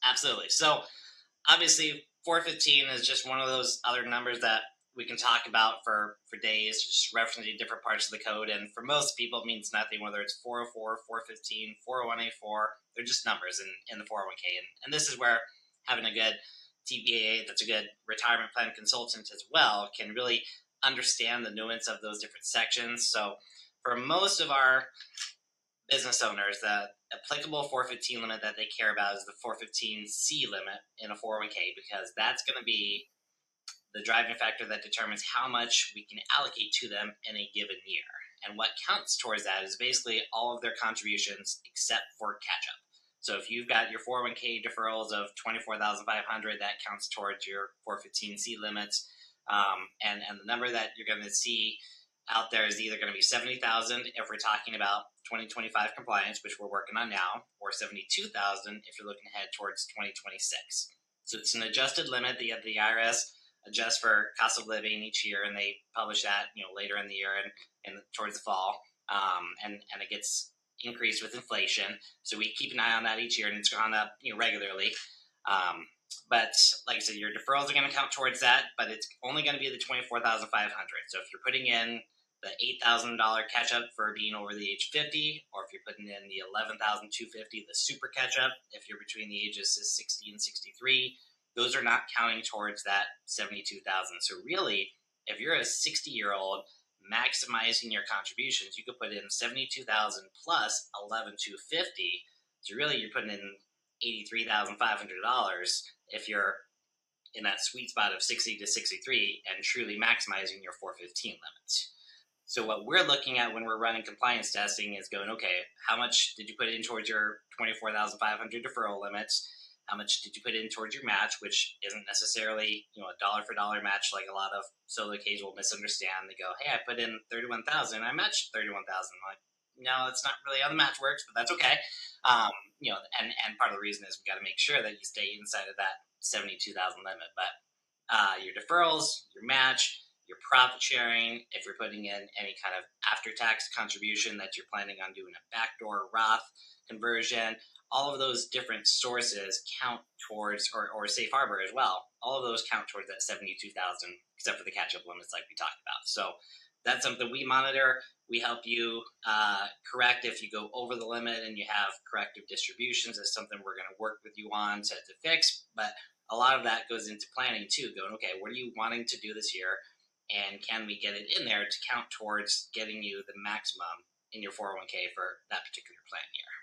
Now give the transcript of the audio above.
Absolutely. So obviously 415 is just one of those other numbers that we can talk about for days, just referencing different parts of the code. And for most people, it means nothing, whether it's 404, 415, 401A4. They're just numbers in the 401k. And this is where having a good TPA, that's a good retirement plan consultant as well, can really understand the nuance of those different sections. So for most of our business owners, the applicable 415 limit that they care about is the 415C limit in a 401k, because that's going to be the driving factor that determines how much we can allocate to them in a given year. And what counts towards that is basically all of their contributions except for catch-up. So if you've got your 401k deferrals of $24,500, that counts towards your 415C limits. And the number that you're going to see out there is either going to be 70,000 if we're talking about 2025 compliance, which we're working on now, or 72,000 if you're looking ahead towards 2026. So it's an adjusted limit that the IRS adjusts for cost of living each year, and they publish that later in the year and towards the fall, and it gets increased with inflation. So we keep an eye on that each year, and it's gone up regularly. But like I said, your deferrals are going to count towards that, but it's only going to be the $24,500. So if you're putting in the $8,000 catch-up for being over the age 50, or if you're putting in the $11,250, the super catch-up, if you're between the ages of 60 and 63, those are not counting towards that $72,000. So really, if you're a 60-year-old maximizing your contributions, you could put in $72,000 plus $11,250. So really, you're putting in $83,500 if you're in that sweet spot of 60 to 63 and truly maximizing your 415 limits. So what we're looking at when we're running compliance testing is going, okay, how much did you put in towards your $24,500 deferral limits? How much did you put in towards your match, which isn't necessarily a dollar for dollar match like a lot of solo Ks will misunderstand. They go, hey, I put in 31,000, I matched 31,000. Like, no, that's not really how the match works, but that's okay. And part of the reason is we got to make sure that you stay inside of that 72,000 limit. But your deferrals, your match, your profit sharing, if you're putting in any kind of after-tax contribution that you're planning on doing a backdoor Roth conversion, all of those different sources count towards, or safe harbor as well, all of those count towards that 72,000, except for the catch-up limits like we talked about. So that's something we monitor. We help you correct if you go over the limit and you have corrective distributions. That's something we're going to work with you on to fix. But a lot of that goes into planning too, going, okay, what are you wanting to do this year? And can we get it in there to count towards getting you the maximum in your 401k for that particular plan year?